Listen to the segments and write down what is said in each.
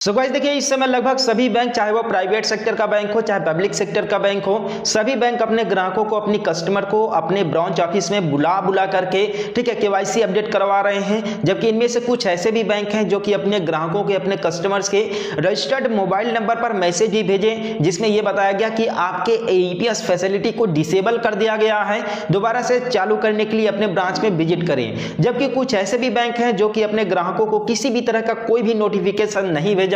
So guys देखिए, इस समय लगभग सभी बैंक, चाहे वो प्राइवेट सेक्टर का बैंक हो चाहे पब्लिक सेक्टर का बैंक हो, सभी बैंक अपने ग्राहकों को, अपनी कस्टमर को अपने ब्रांच ऑफिस में बुला बुला करके ठीक है केवाईसी अपडेट करवा रहे हैं। जबकि इनमें से कुछ ऐसे भी बैंक हैं जो कि अपने ग्राहकों के, अपने कस्टमर्स के रजिस्टर्ड मोबाइल नंबर पर मैसेज भी भेजें जिसमें यह बताया गया कि आपके एईपीएस फैसिलिटी को डिसेबल कर दिया गया है, दोबारा से चालू करने के लिए अपने ब्रांच में विजिट करें। जबकि कुछ ऐसे भी बैंक हैं जो कि अपने ग्राहकों को किसी भी तरह का कोई भी नोटिफिकेशन नहीं भेजा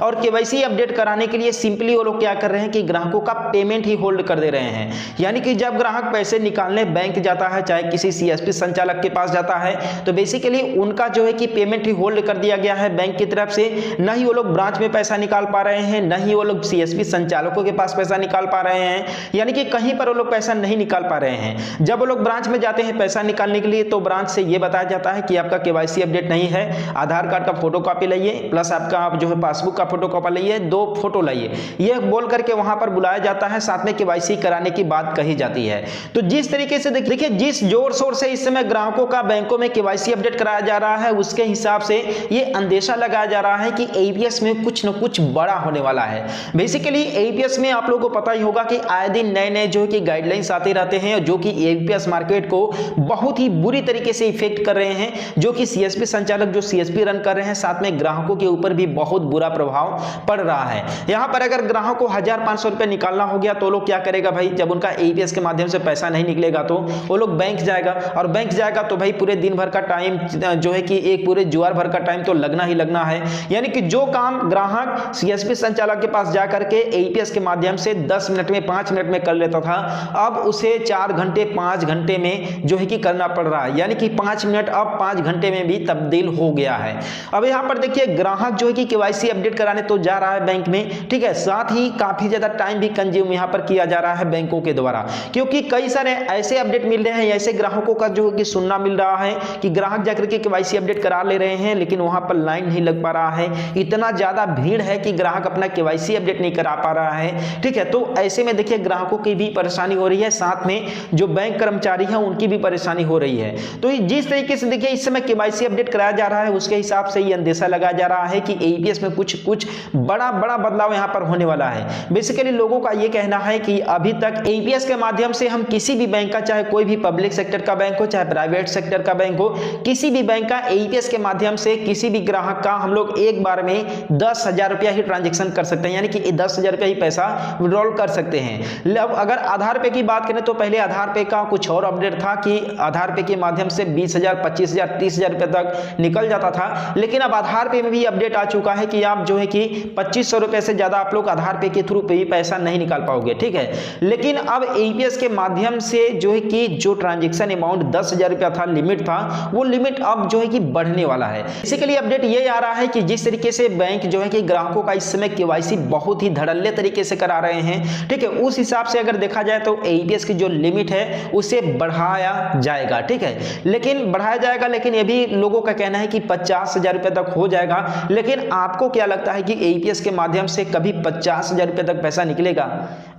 और केवाईसी अपडेट कराने के लिए सिंपली वो लोग क्या कर रहे हैं कि ग्राहकों का पेमेंट ही होल्ड कर दे रहे हैं। यानी कि जब ग्राहक पैसे निकालने बैंक जाता है, चाहे किसी सीएसपी संचालक के पास जाता है, तो बेसिकली उनका जो है कि पेमेंट ही होल्ड कर दिया गया है बैंक की तरफ से। न ही वो लोग ब्रांच में पैसा निकाल पा रहे हैं, न ही वो लोग सीएसपी संचालकों के पास पैसा निकाल पा रहे हैं। यानी कि कहीं पर वो लोग पैसा नहीं निकाल पा रहे हैं। जब वो लोग ब्रांच में जाते हैं पैसा निकालने के लिए, तो ब्रांच से यह बताया जाता है कि आपका केवाईसी अपडेट नहीं है, आधार कार्ड का फोटो कॉपी लाइए, प्लस आपका आप जो है पासबुक का फोटो कॉपी लाइए, 2 फोटो लाइए, यह बोल करके वहां पर बुलाया जाता है, साथ में केवाईसी कराने की बात कही जाती है। तो जिस तरीके से देखिए, जिस जोर शोर से इस समय ग्राहकों का बैंकों में केवाईसी अपडेट कराया जा रहा है, उसके हिसाब से यह अंदेशा लगाया जा रहा है कि एईपीएस में कुछ न कुछ बड़ा होने वाला है। बेसिकली एईपीएस में आप लोगों को पता ही होगा कि आए दिन नए नए जो कि गाइडलाइंस आते रहते हैं, जो कि एईपीएस मार्केट को बहुत ही बुरी तरीके से इफेक्ट कर रहे हैं, जो कि सीएसपी संचालक जो सीएसपी रन कर रहे हैं, साथ में ग्राहकों के ऊपर भी बहुत बुरा प्रभाव पड़ रहा है। यहां पर अगर ग्राहक को 1500 रुपए निकालना हो गया तो लोग क्या करेगा भाई, जब उनका एईपीएस के माध्यम से पैसा नहीं निकलेगा तो वो लोग बैंक जाएगा, और बैंक जाएगा तो भाई पूरे दिन भर का टाइम जो है कि एक पूरे जुआर भर का टाइम तो लगना ही लगना है। यानी कि जो काम ग्राहक सीएसपी संचालक के पास जाकर के एईपीएस के माध्यम से 10 मिनट में, 5 मिनट में कर लेता था, अब उसे 4 घंटे 5 घंटे में जो है कि करना पड़ रहा है। यानी कि 5 मिनट अब 5 घंटे में भी तब्दील हो गया है। अब यहां पर देखिए, ग्राहक जो है कि केवाईसी अपडेट कराने तो जा रहा है बैंक में, ठीक है, साथ ही काफी ज्यादा टाइम भी कंज्यूम यहां पर किया जा रहा है बैंकों के द्वारा, क्योंकि कई सारे ऐसे अपडेट मिल रहे हैं, ऐसे ग्राहकों का जो कि सुनना मिल रहा है कि ग्राहक जाकर के केवाईसी अपडेट करा ले रहे हैं, लेकिन वहां पर लाइन नहीं लग पा रहा है, इतना ज्यादा भीड़ है कि ग्राहक अपना केवाईसी अपडेट नहीं करा पा रहा है। ठीक है, तो ऐसे में देखिए ग्राहकों की भी परेशानी हो रही है, साथ में जो बैंक कर्मचारी है उनकी भी परेशानी हो रही है। तो जिस तरीके से देखिए इस समय केवाईसी अपडेट कराया जा रहा है, उसके हिसाब से ये अंदेशा लगाया जा रहा है कि एईपीएस में कुछ बड़ा बदलाव यहां पर होने वाला है। बेसिकली लोगों का यह कहना है कि अभी तक एईपीएस के माध्यम से हम किसी भी बैंक का, चाहे कोई भी पब्लिक सेक्टर का बैंक हो चाहे प्राइवेट सेक्टर का बैंक हो, किसी भी बैंक का एईपीएस के माध्यम से किसी भी ग्राहक का हम लोग एक बार में 10,000 रुपया ही ट्रांजेक्शन कर सकते हैं, यानी कि 10,000 रुपया ही पैसा विड्रॉल कर सकते हैं। अगर आधार पे की बात करें तो पहले आधार पे का कुछ और अपडेट था कि आधार पे के माध्यम से 20,000, 25,000, 30,000 रुपए तक निकल जाता था, लेकिन अब आधार पे में भी अपडेट आ चुका है कि आप जो है कि 2500 रुपए से ज्यादा आप लोग आधार पे के थ्रू पे भी पैसा नहीं निकाल पाओगे। ठीक है, लेकिन अब एईपीएस के माध्यम से जो है कि जो ट्रांजैक्शन अमाउंट 10,000 रुपया था, लिमिट था, वो लिमिट अब जो है कि बढ़ने वाला है। बेसिकली अपडेट ये आ रहा है कि जिस तरीके से बैंक जो है कि ग्राहकों का इस समय केवाईसी बहुत ही धड़ल्ले तरीके से करा रहे हैं, ठीक है, उस हिसाब से अगर देखा जाए तो एईपीएस की जो लिमिट है उसे बढ़ाया जाएगा। ठीक है, लेकिन बढ़ाया जाएगा, लेकिन ये भी लोगों का कहना है कि 50,000 रुपए तक हो जाएगा। लेकिन आपको क्या लगता है कि एईपीएस के माध्यम से कभी 50,000 रुपए तक पैसा निकलेगा?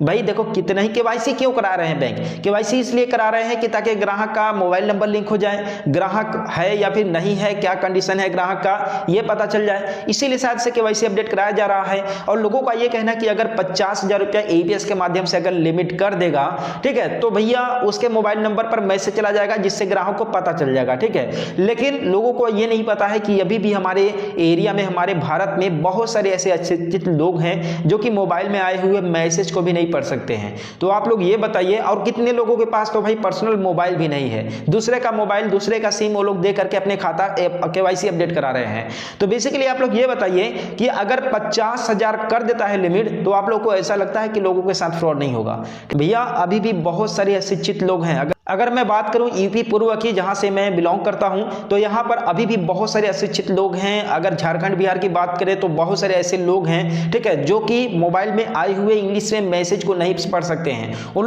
भाई देखो, कितना ही केवाईसी क्यों करा रहे हैं बैंक? केवाईसी इसलिए करा रहे हैं कि ताकि ग्राहक का मोबाइल नंबर लिंक हो जाए, ग्राहक है या फिर नहीं है, क्या कंडीशन है ग्राहक का, यह पता चल जाए, इसीलिए शायद से केवाईसी अपडेट कराया जा रहा है। और लोगों का यह कहना है कि अगर 50,000 रुपया एईपीएस के माध्यम से अगर लिमिट कर देगा, ठीक है, तो भैया उसके मोबाइल नंबर पर मैसेज चला जाएगा जिससे ग्राहक को पता चल जाएगा। ठीक है, लेकिन लोगों को यह नहीं पता है कि अभी भी हमारे एरिया में, हमारे भारत में बहुत सारे ऐसे अशिक्षित लोग हैं जो कि मोबाइल में आए हुए मैसेज को भी नहीं पढ़ सकते हैं। तो आप लोग ये बताइए, और कितने लोगों के पास तो भाई पर्सनल मोबाइल भी नहीं है, दूसरे का मोबाइल, दूसरे का सिम वो लोग दे करके अपने खाता केवाईसी अपडेट करा रहे हैं। तो बेसिकली आप लोग ये बताइए कि अगर 50,000 कर देता है लिमिट, तो आप लोग को ऐसा लगता है कि लोगों के साथ फ्रॉड नहीं होगा? भैया अभी भी बहुत सारे अशिक्षित लोग हैं। अगर मैं बात करूं यूपी पूर्व की, जहां से मैं बिलोंग करता हूं, तो यहां पर अभी भी बहुत सारे अशिक्षित लोग हैं। अगर झारखंड बिहार की बात करें तो बहुत सारे ऐसे लोग हैं, ठीक है, जो कि मोबाइल में आए हुए इंग्लिश में मैसेज को नहीं पढ़ सकते हैं। वो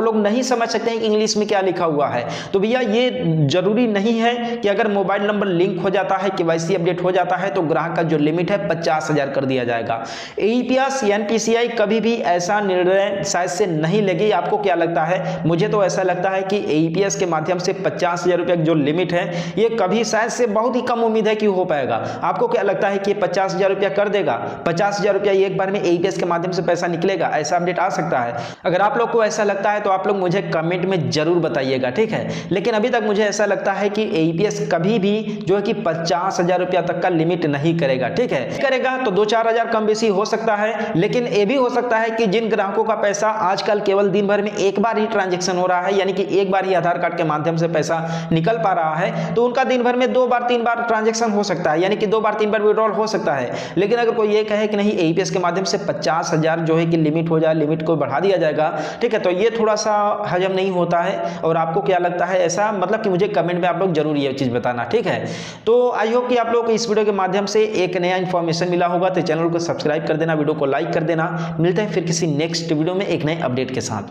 लोग नहीं समझ सकते हैं कि इंग्लिश में क्या लिखा हुआ है। तो भैया ये जरूरी नहीं है कि अगर मोबाइल नंबर लिंक हो जाता है, केवाईसी अपडेट हो जाता है, तो ग्राहक का जो लिमिट है 50,000 कर दिया जाएगा। एईपीएस एनपीसीआई कभी भी ऐसा निर्णय शायद से नहीं लेगी। आपको क्या लगता है? मुझे तो ऐसा लगता है कि AEPS के माध्यम से 50,000 रुपये जो लिमिट है ये कभी शायद से बहुत ही कम उम्मीद है कि हो पाएगा। आपको क्या लगता है कि 50,000 रुपया कर देगा? 50,000 रुपया एक बार में AEPS के माध्यम से पैसा निकलेगा, ऐसा अपडेट आ सकता है? अगर आप लोग को ऐसा लगता है तो आप लोग मुझे कमेंट में जरूर बताइएगा, ठीक है। लेकिन अभी तक मुझे ऐसा लगता है कि AEPS कभी भी जो है कि 50,000 रुपया तक का लिमिट नहीं करेगा, ठीक है। करेगा तो 2-4 हजार कम बेसी हो सकता है, लेकिन ये भी हो सकता है कि जिन ग्राहकों का पैसा आजकल केवल दिन भर में एक बार ही ट्रांजैक्शन हो रहा है, यानी कि एक बार ही आधार कार्ड के माध्यम से पैसा निकल पा रहा है, तो उनका दिन भर में 2 बार 3 बार ट्रांजैक्शन हो सकता है, यानी कि 2 बार 3 बार विड्रॉल हो सकता है। लेकिन अगर कोई ये कहे कि नहीं AEPS के माध्यम से 50,000 जो है कि लिमिट हो जाए, लिमिट को बढ़ा दिया जाएगा, ठीक है, तो ये थोड़ा सा हजम नहीं होता है। और आपको क्या लगता है ऐसा, मतलब कि मुझे कमेंट में आप लोग जरूर ये चीज बताना, ठीक है। तो आई होप कि आप लोग को इस वीडियो के माध्यम से एक नया इंफॉर्मेशन मिला होगा। तो चैनल को सब्सक्राइब कर देना, वीडियो को लाइक कर देना। मिलते हैं फिर किसी नेक्स्ट वीडियो में एक नए अपडेट के साथ।